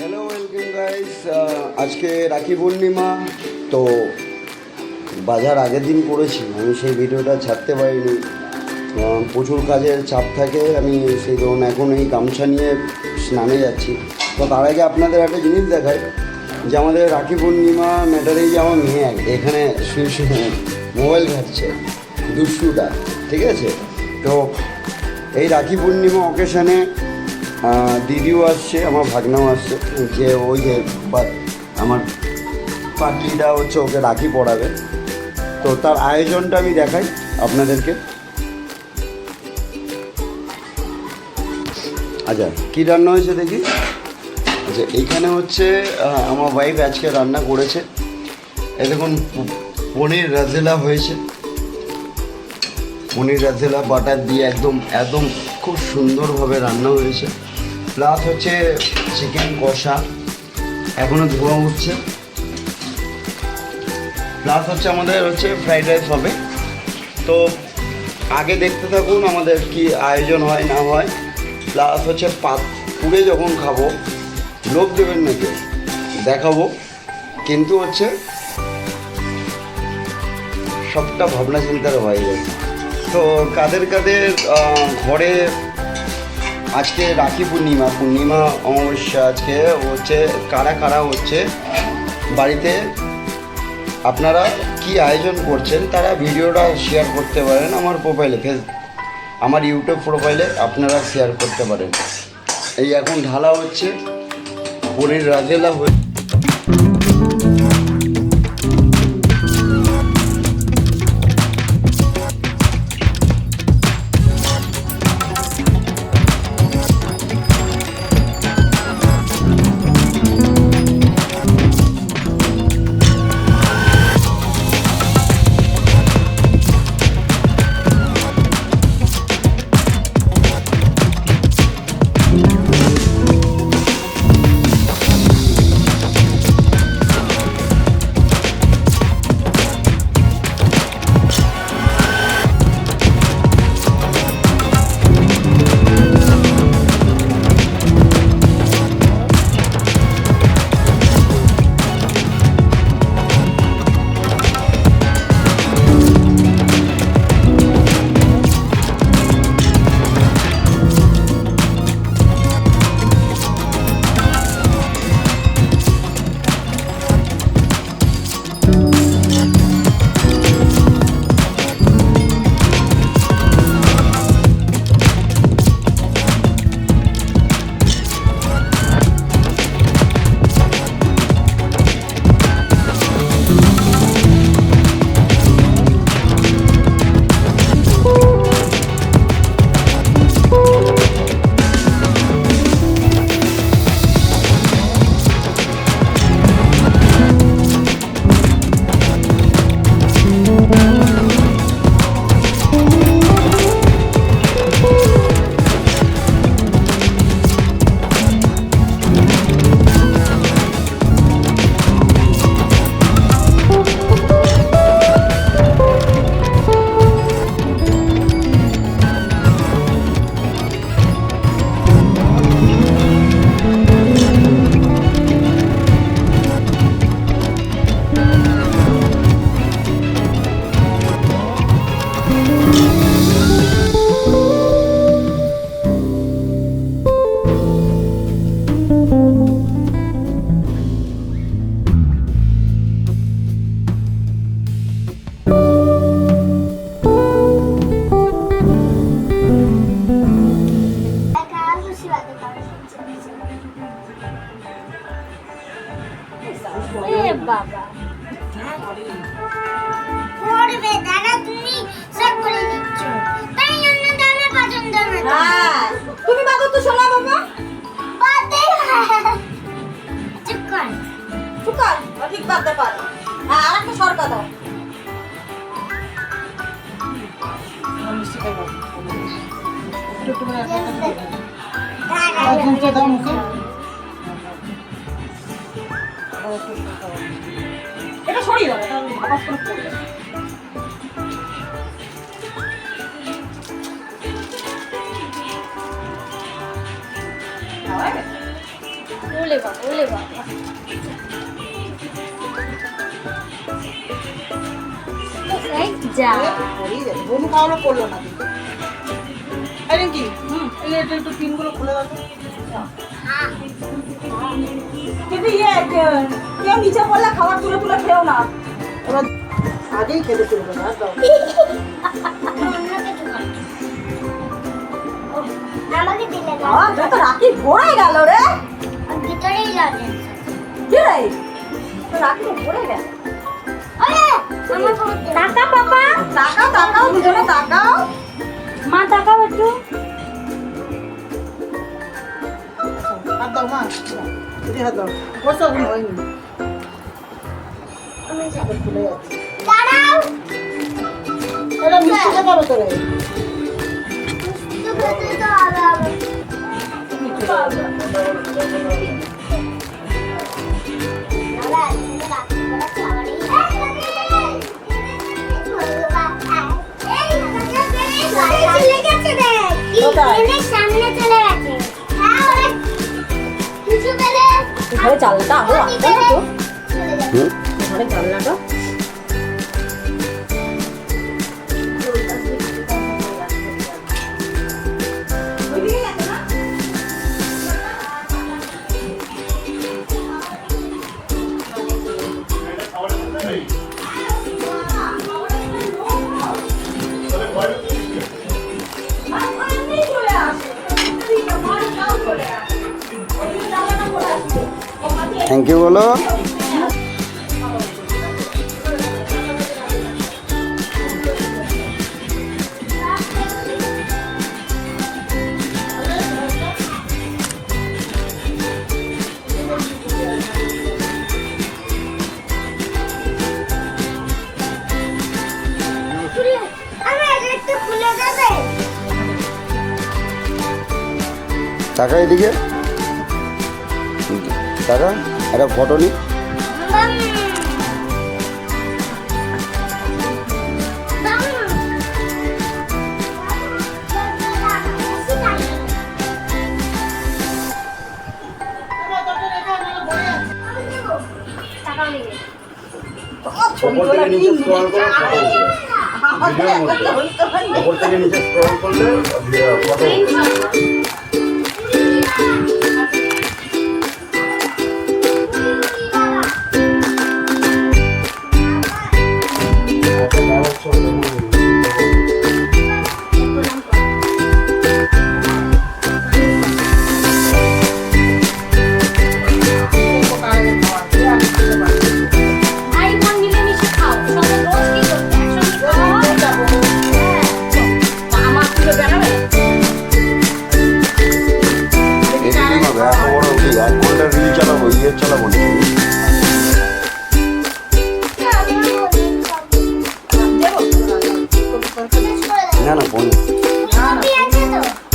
Hello welcome guys. আজকে রাখি পূর্ণিমা। তো বাজার আগের দিন করেছি, আমি সেই ভিডিওটা ছাড়তে পারিনি। প্রচুর কাজের চাপ থাকে, আমি সেই ধরুন এখন এই গামছা নিয়ে স্নানে যাচ্ছি। তো তার আগে আপনাদের একটা জিনিস দেখাই যে আমাদের রাখি পূর্ণিমা ম্যাটারেই যে আমার মেয়ে এখানে শুয়ে শুয়ে মোবাইল ঘাটছে দুষ্টুটা, ঠিক আছে? তো এই রাখি পূর্ণিমা অকেশানে দিদিও আসছে, আমার ভাগনাও আসছে, যে ওই যে আমার পাখিটা হচ্ছে ওকে রাখি পড়াবে। তো তার আয়োজনটা আমি দেখাই আপনাদেরকে। আচ্ছা, কী রান্না হয়েছে দেখি। আচ্ছা, এইখানে হচ্ছে আমার ওয়াইফ আজকে রান্না করেছে। এই দেখুন, পনির রাজেলা হয়েছে, পনির রাজেলা বাটার দিয়ে একদম একদম খুব সুন্দরভাবে রান্না হয়েছে। প্লাস হচ্ছে চিকেন কষা এখনও ধোয়া উঠছে। প্লাস হচ্ছে আমাদের হচ্ছে ফ্রাইড রাইস হবে। তো আগে দেখতে থাকুন আমাদের কি আয়োজন হয় না হয়। প্লাস হচ্ছে পুরে যখন খাবো, লোভ দেবেন না কেউ, দেখাবো, কিন্তু হচ্ছে সবটা ভাবনা চিন্তার বাইরে। তো কাদের কাদের ঘরে আজকে রাখি পূর্ণিমা অমাবস্যা আজকে হচ্ছে, কারা কারা হচ্ছে বাড়িতে আপনারা কি আয়োজন করছেন, তারা ভিডিওটা শেয়ার করতে পারেন আমার প্রোফাইলে, আমার ইউটিউব প্রোফাইলে আপনারা শেয়ার করতে পারেন। এই এখন ঢালা হচ্ছে পনির রাজেলা হয়ে। বাবা করবে দাদা, তুমি সব করে দিচ্ছ, তাই জন্য তো আমার পছন্দ না। হ্যাঁ, তুমি বাবা তো শোনা বাবা বাদে চুপ কর ঠিক বাদতে পারো। হ্যাঁ, আর একটা সরকা দাও। দাদা এটা সরিয়ে দাও, এটা আওয়াজ করে পড়বে। ওলে বাবা ওলে বাবা এই যা বনু খাওয়ানো করলো না কিন্তু এই কি এই একটু পিনগুলো খুলে দাও তো। কিন্তু কেউ নিচে পড়লে খাবার তুলে তুলে খেও না ওরা আগেই খেতে শুরু করে আর দাও আমাকে দিলে না তো রাখি ভরে গেল রে ভিতরেই যাবে কি রে তো রাখি ভরে গেল ওরে আমার টাকা পাপা তাকাও তাকাও দুজনে তাকাও মা টাকাও একটু হাত দাও মা এদিকে হাত দাও বসো এখন হয়নি খুলে যাচ্ছে দাঁড়াও এটা মিষ্টি খেতে হবে তোরে তো খেতে তো হবে সামনে চলে গেছে হ্যাঁ ওরা কিছু পেলে ঘরে জানলাটা আরো আসবে না তো হুম ঘরে জানলাটা থ্যাংক ইউ বলো আমার একটু খুলে দেবে টাকা এদিকে টাকা একটা ফটো নি ওপর থেকে নিচে স্ক্রল করে ওপর থেকে নিচে স্ক্রল করলে ফটো চালাবো না না বোন আছে তো